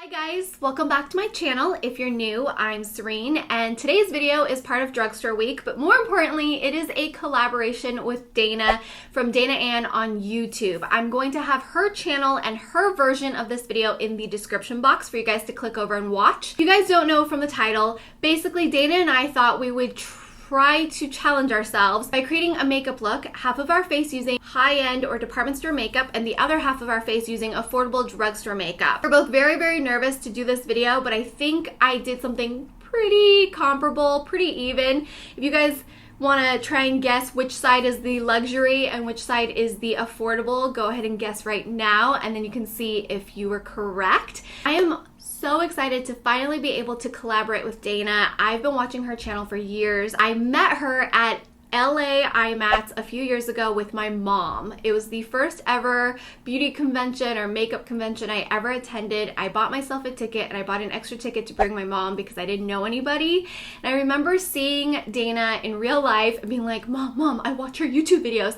Hi guys, welcome back to my channel. If you're new, I'm Serein, and today's video is part of Drugstore Week, but more importantly, it is a collaboration with Dana from Dana Ann on YouTube. I'm going to have her channel and her version of this video in the description box for you guys to click over and watch. If you guys don't know from the title, basically Dana and I thought we would try to challenge ourselves by creating a makeup look, half of our face using high-end or department store makeup and the other half of our face using affordable drugstore makeup. We're both very nervous to do this video, but I think I did something pretty comparable, pretty even. If you guys want to try and guess which side is the luxury and which side is the affordable, go ahead and guess right now, and then you can see if you were correct. I am so excited to finally be able to collaborate with Dana. I've been watching her channel for years. I met her at LA IMATS a few years ago with my mom. It was the first ever beauty convention or makeup convention I ever attended. I bought myself a ticket and I bought an extra ticket to bring my mom because I didn't know anybody. And I remember seeing Dana in real life and being like, Mom, I watch her YouTube videos.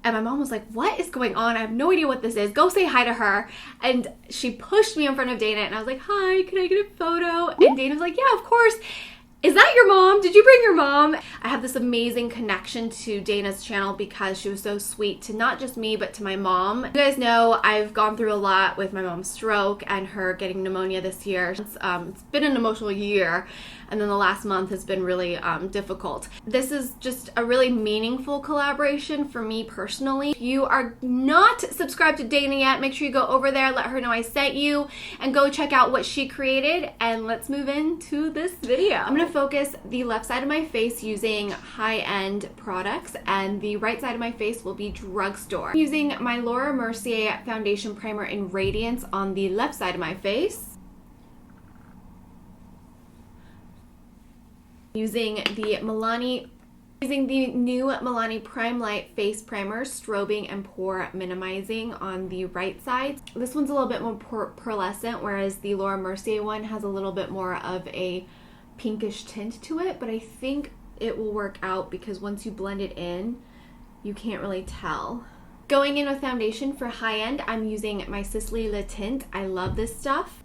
And my mom was like, what is going on? I have no idea what this is. Go say hi to her. And she pushed me in front of Dana and I was like, hi, can I get a photo? And Dana was like, yeah, of course. Is that your mom? Did you bring your mom? I have this amazing connection to Dana's channel because she was so sweet to not just me, but to my mom. You guys know I've gone through a lot with my mom's stroke and her getting pneumonia this year. It's been an emotional year, and then the last month has been really difficult. This is just a really meaningful collaboration for me personally. If you are not subscribed to Dana yet, make sure you go over there, let her know I sent you, and go check out what she created, and let's move into this video. I'm gonna focus the left side of my face using high-end products, and the right side of my face will be drugstore. I'm using my Laura Mercier foundation primer in Radiance on the left side of my face. Using the new Milani Prime Light Face Primer, strobing and pore minimizing on the right side. This one's a little bit more pearlescent, whereas the Laura Mercier one has a little bit more of a pinkish tint to it, but I think it will work out because once you blend it in, you can't really tell. Going in with foundation for high-end, I'm using my Sisley Le Tint. I love this stuff.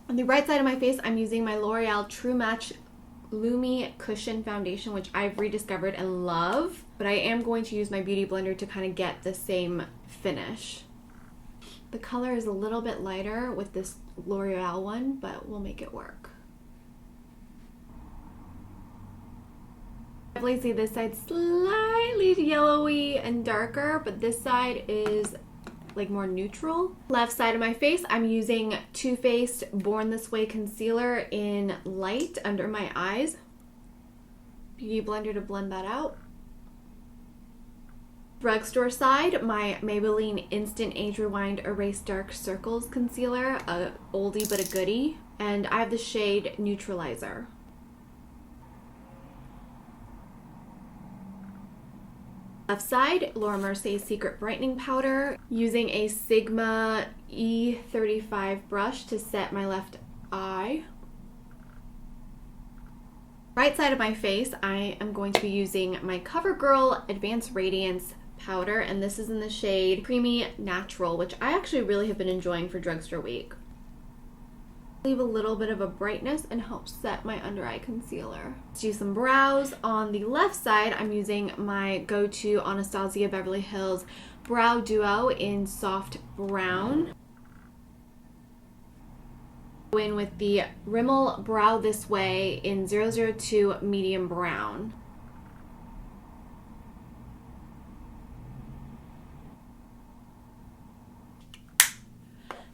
On the right side of my face, I'm using my L'Oreal True Match Lumi Cushion Foundation, which I've rediscovered and love, but I am going to use my Beauty Blender to kind of get the same finish. The color is a little bit lighter with this L'Oreal one, but we'll make it work. I definitely see this side slightly yellowy and darker, but this side is like more neutral. Left side of my face, I'm using Too Faced Born This Way Concealer in light under my eyes. Beauty Blender to blend that out. Drugstore side, my Maybelline Instant Age Rewind Erase Dark Circles Concealer, a oldie but a goodie, and I have the shade Neutralizer. Left side, Laura Mercier Secret Brightening Powder, using a Sigma E35 brush to set my left eye. Right side of my face, I am going to be using my CoverGirl Advanced Radiance powder, and this is in the shade Creamy Natural, which I actually really have been enjoying for Drugstore Week. Leave a little bit of a brightness and help set my under eye concealer. Let's do some brows. On the left side, I'm using my go-to Anastasia Beverly Hills Brow Duo in soft brown. Go in with the Rimmel Brow This Way in 002 medium brown.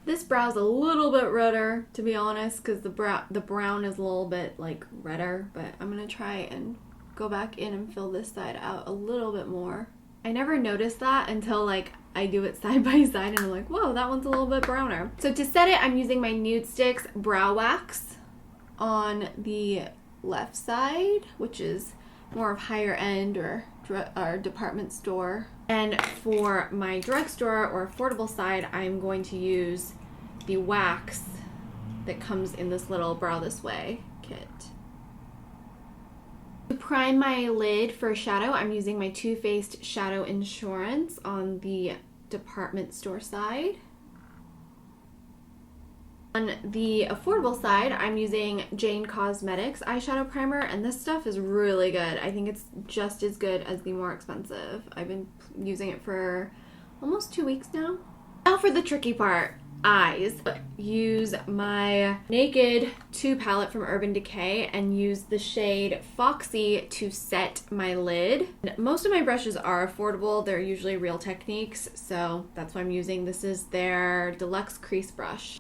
This brow's a little bit redder, to be honest, because the brown is a little bit like redder, but I'm gonna try and go back in and fill this side out a little bit more. I never noticed that until like I do it side by side and I'm like, whoa, that one's a little bit browner. So to set it, I'm using my Nude Sticks Brow Wax on the left side, which is more of higher end or department store. And for my drugstore or affordable side, I'm going to use the wax that comes in this little Brow This Way kit. To prime my lid for shadow, I'm using my Too Faced Shadow Insurance on the department store side. On the affordable side, I'm using Jane Cosmetics eyeshadow primer, and this stuff is really good. I think it's just as good as the more expensive. I've been using it for almost 2 weeks now. Now for the tricky part, eyes. Use my Naked 2 palette from Urban Decay and use the shade Foxy to set my lid. Most of my brushes are affordable. They're usually Real Techniques, so that's what I'm using. This is their Deluxe Crease Brush.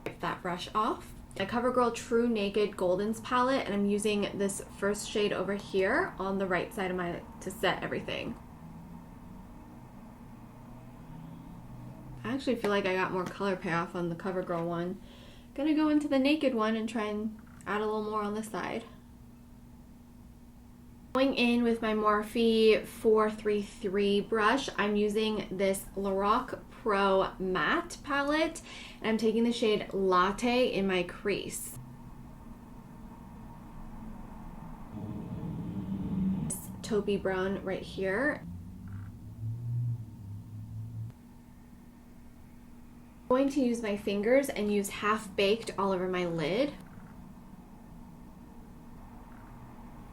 Wipe that brush off. A CoverGirl True Naked Goldens palette, and I'm using this first shade over here on the right side of my to set everything. I actually feel like I got more color payoff on the CoverGirl one. Gonna go into the Naked one and try and add a little more on this side. Going in with my Morphe 433 brush, I'm using this Lorac Pro Matte palette, and I'm taking the shade Latte in my crease. This taupey brown right here. I'm going to use my fingers and use Half Baked all over my lid.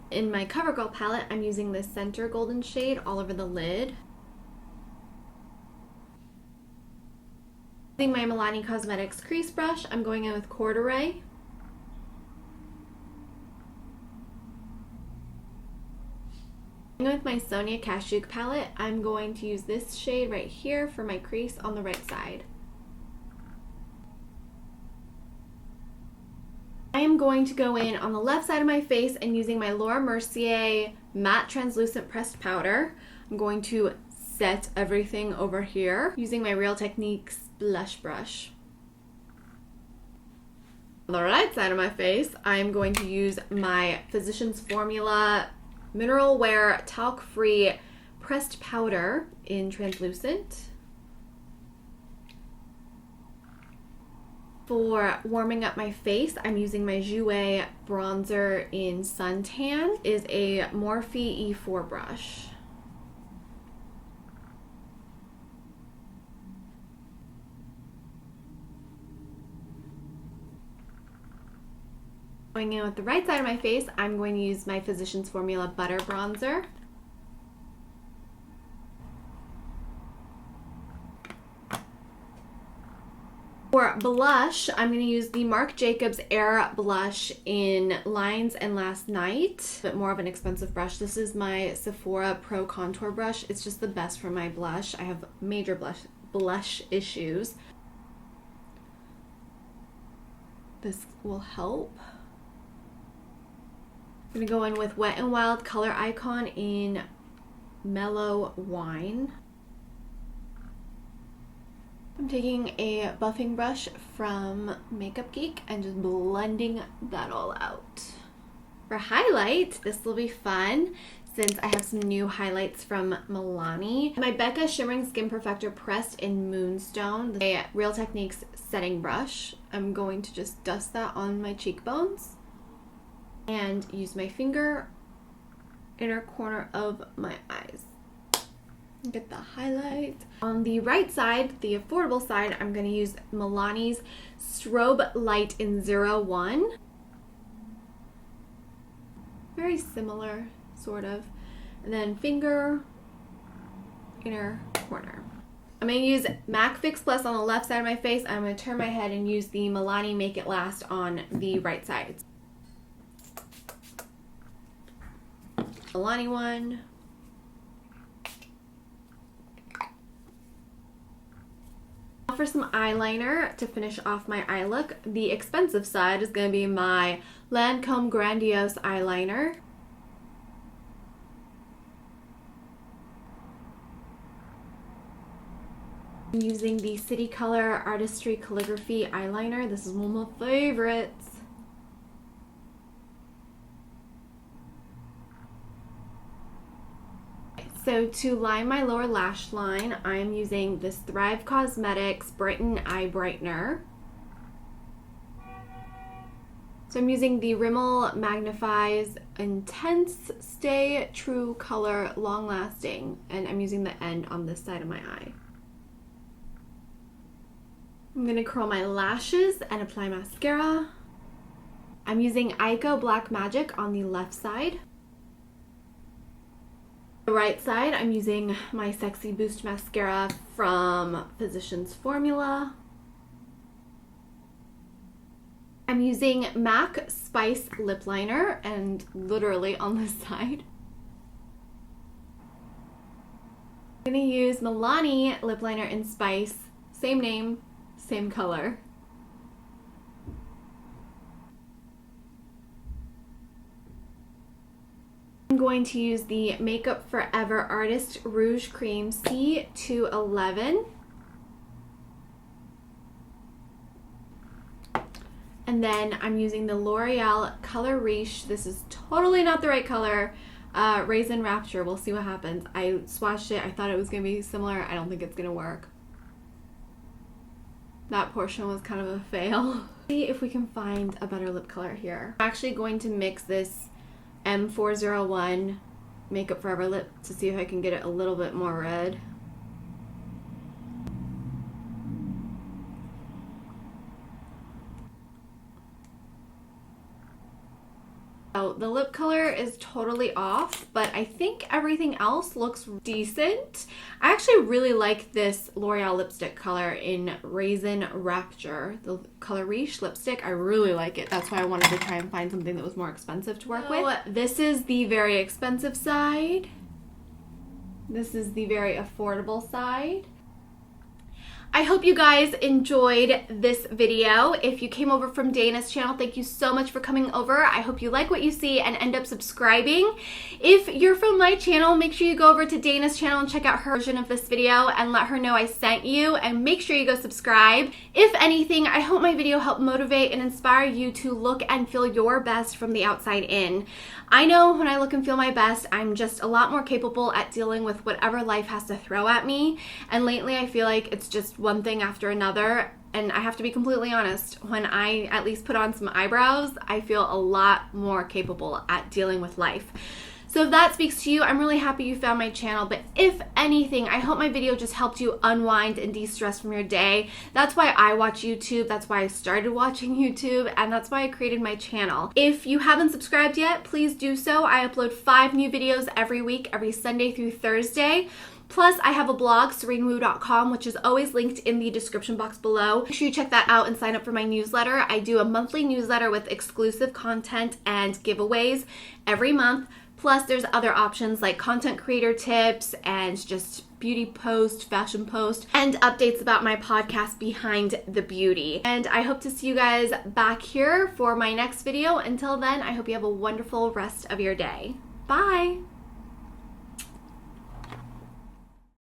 In my CoverGirl palette, I'm using this center golden shade all over the lid. Using my Milani Cosmetics crease brush, I'm going in with Corduroy. With my Sonia Kashuk palette, I'm going to use this shade right here for my crease on the right side. I am going to go in on the left side of my face and using my Laura Mercier Matte Translucent Pressed Powder, I'm going to set everything over here using my Real Techniques blush brush. On the right side of my face, I am going to use my Physicians Formula Mineral Wear Talc-Free Pressed Powder in Translucent. For warming up my face, I'm using my Jouer bronzer in Suntan. It is a Morphe E4 brush. Going in with the right side of my face, I'm going to use my Physicians Formula Butter Bronzer. For blush, I'm going to use the Marc Jacobs Air Blush in Lines and Last Night, but more of an expensive brush. This is my Sephora Pro Contour Brush. It's just the best for my blush. I have major blush issues. This will help. I'm going to go in with Wet n Wild Color Icon in Mellow Wine. I'm taking a buffing brush from Makeup Geek and just blending that all out. For highlight, this will be fun since I have some new highlights from Milani. My Becca Shimmering Skin Perfector Pressed in Moonstone, the Real Techniques setting brush. I'm going to just dust that on my cheekbones and use my finger inner corner of my eyes. Get the highlight. On the right side, the affordable side, I'm going to use Milani's Strobe Light in 01. Very similar, sort of. And then finger, inner corner. I'm going to use MAC Fix Plus on the left side of my face. I'm going to turn my head and use the Milani Make It Last on the right side. Milani one. For some eyeliner to finish off my eye look, the expensive side is going to be my Lancome Grandiose eyeliner. I'm using the City Color Artistry Calligraphy eyeliner. This is one of my favorites. So to line my lower lash line, I'm using this Thrive Cosmetics Brighten Eye Brightener. So I'm using the Rimmel Magnifies Intense Stay True Color Long Lasting, and I'm using the end on this side of my eye. I'm going to curl my lashes and apply mascara. I'm using Ico Black Magic on the left side. The right side, I'm using my Sexy Boost Mascara from Physicians Formula. I'm using MAC Spice Lip Liner, and literally on this side. I'm going to use Milani Lip Liner in Spice, same name, same color. I'm going to use the Makeup Forever Artist Rouge Cream C211. And then I'm using the L'Oreal Color Riche. This is totally not the right color. Raisin Rapture. We'll see what happens. I swatched it. I thought it was going to be similar. I don't think it's going to work. That portion was kind of a fail. See if we can find a better lip color here. I'm actually going to mix this M401 Makeup Forever lip to see if I can get it a little bit more red. So the lip color is totally off, but I think everything else looks decent. I actually really like this L'Oreal lipstick color in Raisin Rapture, the Color Riche lipstick. I really like it. That's why I wanted to try and find something that was more expensive to work with. This is the very expensive side. This is the very affordable side. I hope you guys enjoyed this video. If you came over from Dana's channel, thank you so much for coming over. I hope you like what you see and end up subscribing. If you're from my channel, make sure you go over to Dana's channel and check out her version of this video and let her know I sent you, and make sure you go subscribe. If anything, I hope my video helped motivate and inspire you to look and feel your best from the outside in. I know when I look and feel my best, I'm just a lot more capable at dealing with whatever life has to throw at me, and lately I feel like it's just one thing after another. And I have to be completely honest, when I at least put on some eyebrows, I feel a lot more capable at dealing with life. So if that speaks to you, I'm really happy you found my channel. But if anything, I hope my video just helped you unwind and de-stress from your day. That's why I watch YouTube. That's why I started watching YouTube. And that's why I created my channel. If you haven't subscribed yet, please do so. I upload 5 new videos every week, every Sunday through Thursday. Plus, I have a blog, serenwoo.com, which is always linked in the description box below. Make sure you check that out and sign up for my newsletter. I do a monthly newsletter with exclusive content and giveaways every month. Plus, there's other options like content creator tips and just beauty post, fashion post, and updates about my podcast, Behind the Beauty. And I hope to see you guys back here for my next video. Until then, I hope you have a wonderful rest of your day. Bye!